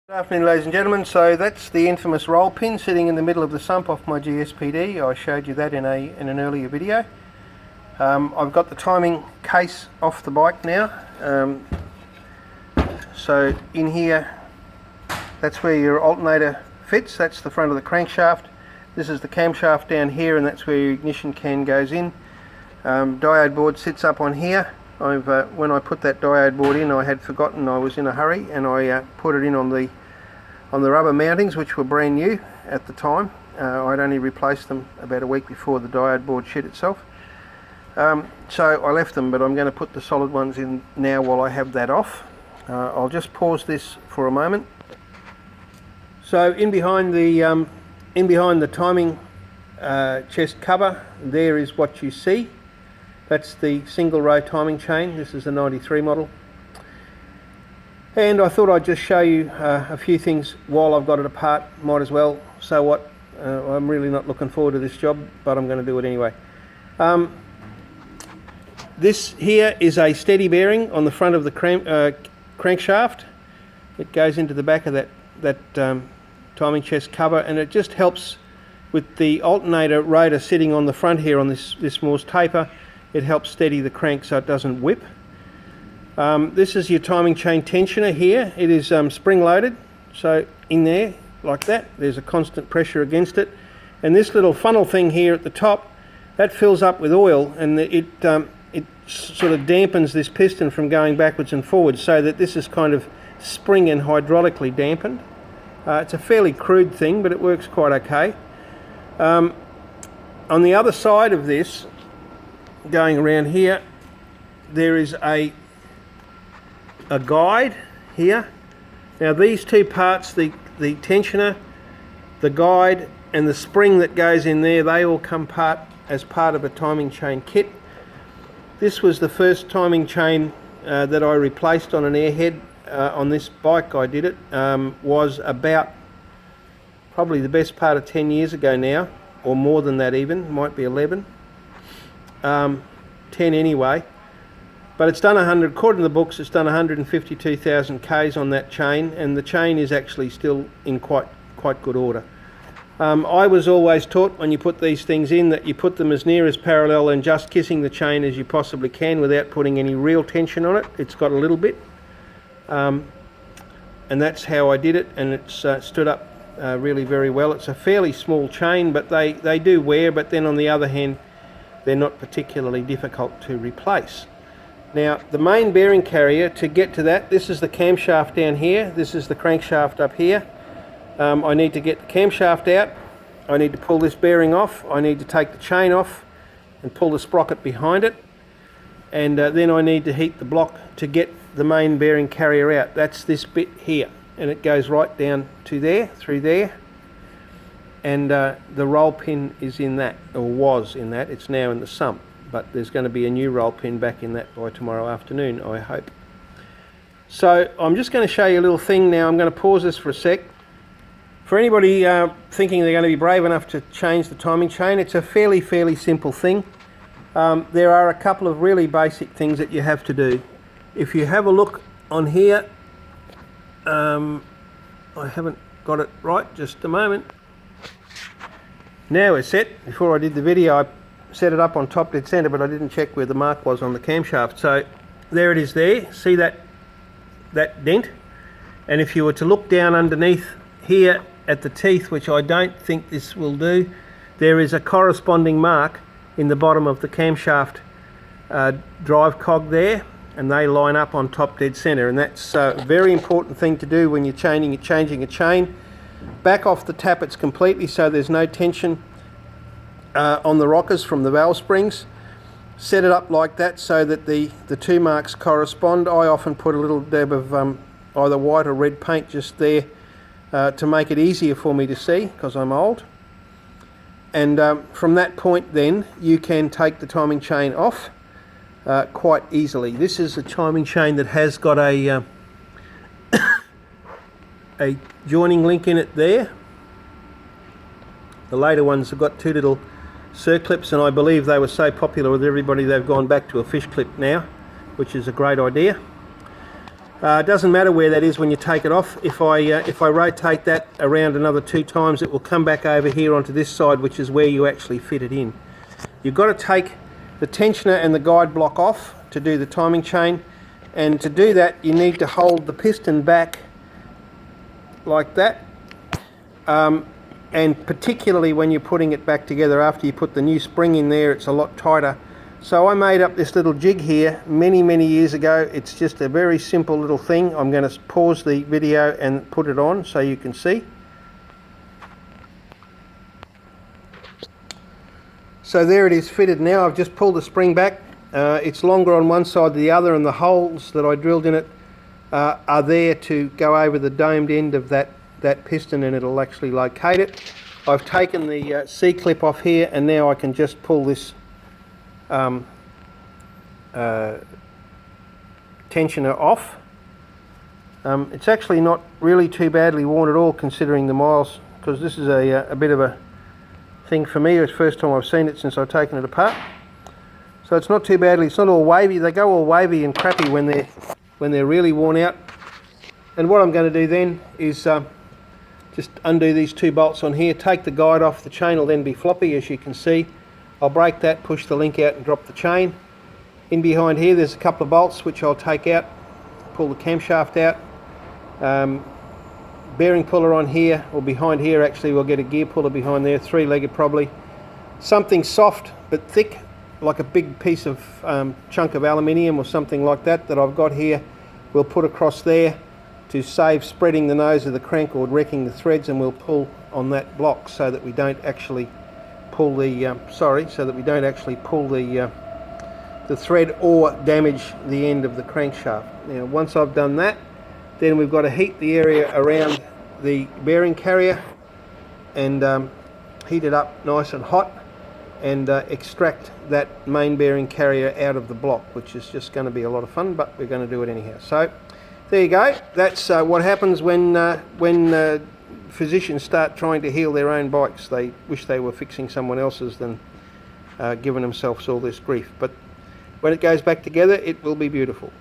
Good afternoon, ladies and gentlemen. So that's the infamous roll pin sitting in the middle of the sump off my GSPD. I showed you that in an earlier video. I've got the timing case off the bike now. So in here, that's where your alternator fits. That's the front of the crankshaft. This is the camshaft down here, and that's where your ignition can goes in. Diode board sits up on here. When I put that diode board in, I had forgotten, I was in a hurry, and I put it in on the rubber mountings, which were brand new at the time. I'd only replaced them about a week before the diode board shit itself. So I left them, but I'm going to put the solid ones in now while I have that off. I'll just pause this for a moment. So in behind the timing chest cover, there is what you see. That's the single row timing chain. This is the 93 model. And I thought I'd just show you a few things while I've got it apart. Might as well. So what? I'm really not looking forward to this job, but I'm going to do it anyway. This here is a steady bearing on the front of the crankshaft. It goes into the back of that timing chest cover, and it just helps with the alternator rotor sitting on the front here on this Morse taper. It helps steady the crank so it doesn't whip. This is your timing chain tensioner here. It is spring loaded, so in there like that there's a constant pressure against it, and this little funnel thing here at the top, that fills up with oil, and it sort of dampens this piston from going backwards and forwards, so that this is kind of spring and hydraulically dampened. It's a fairly crude thing, but it works quite okay. On the other side of this, going around here, there is a guide here. Now these two parts, the tensioner, the guide, and the spring that goes in there, they all come as part of a timing chain kit. This was the first timing chain that I replaced on an airhead on this bike. I did it, was about probably the best part of 10 years ago now, or more than that even, might be 11. 10 anyway, but it's done according to the books, it's done 152,000 Ks on that chain, and the chain is actually still in quite good order. I was always taught when you put these things in that you put them as near as parallel and just kissing the chain as you possibly can without putting any real tension on it. It's got a little bit, and that's how I did it, and it's stood up really very well. It's a fairly small chain, but they do wear, but then on the other hand, they're not particularly difficult to replace. Now the main bearing carrier, to get to that, this is the camshaft down here, this is the crankshaft up here. I need to get the camshaft out, I need to pull this bearing off, I need to take the chain off and pull the sprocket behind it, and then I need to heat the block to get the main bearing carrier out. That's this bit here, and it goes right down to there, through there. And the roll pin is in that, or was in that. It's now in the sump, but there's going to be a new roll pin back in that by tomorrow afternoon, I hope. So I'm just going to show you a little thing now. I'm going to pause this for a sec. For anybody thinking they're going to be brave enough to change the timing chain, it's a fairly simple thing. There are a couple of really basic things that you have to do. If you have a look on here, I haven't got it right, just a moment. Now we're set. Before I did the video, I set it up on top dead center, but I didn't check where the mark was on the camshaft. So there it is there. See that dent? And if you were to look down underneath here at the teeth, which I don't think this will do, there is a corresponding mark in the bottom of the camshaft drive cog there, and they line up on top dead center. And that's a very important thing to do when you're changing a chain. Back off the tappets completely so there's no tension on the rockers from the valve springs. Set it up like that so that the two marks correspond. I often put a little dab of either white or red paint just there to make it easier for me to see, because I'm old. And from that point then you can take the timing chain off quite easily. This is a timing chain that has got a joining link in it there. The later ones have got two little circlips, and I believe they were so popular with everybody they've gone back to a fish clip now, which is a great idea. It doesn't matter where that is when you take it off. If I rotate that around another 2 times, it will come back over here onto this side, which is where you actually fit it in. You've got to take the tensioner and the guide block off to do the timing chain, and to do that you need to hold the piston back like that, and particularly when you're putting it back together after you put the new spring in there, it's a lot tighter. So I made up this little jig here many years ago. It's just a very simple little thing. I'm going to pause the video and put it on so you can see. So there it is fitted now. I've just pulled the spring back. It's longer on one side than the other, and the holes that I drilled in it are there to go over the domed end of that piston, and it'll actually locate it. I've taken the C-clip off here, and now I can just pull this tensioner off. It's actually not really too badly worn at all considering the miles, because this is a bit of a thing for me. It's the first time I've seen it since I've taken it apart. So it's not too badly, it's not all wavy. They go all wavy and crappy when they're really worn out. And what I'm going to do then is just undo these 2 bolts on here, take the guide off. The chain will then be floppy, as you can see. I'll break that, push the link out and drop the chain. In behind here there's a couple of bolts which I'll take out, pull the camshaft out. Bearing puller on here, or behind here actually, we'll get a gear puller behind there, 3-legged probably. Something soft but thick, like a big piece of chunk of aluminium or something like that I've got here, we'll put across there to save spreading the nose of the crank or wrecking the threads, and we'll pull on that block so that we don't actually pull the the thread or damage the end of the crankshaft. Now once I've done that, then we've got to heat the area around the bearing carrier and heat it up nice and hot, and extract that main bearing carrier out of the block, which is just going to be a lot of fun, but we're going to do it anyhow. So there you go. That's what happens when physicians start trying to heal their own bikes. They wish they were fixing someone else's than giving themselves all this grief. But when it goes back together, it will be beautiful.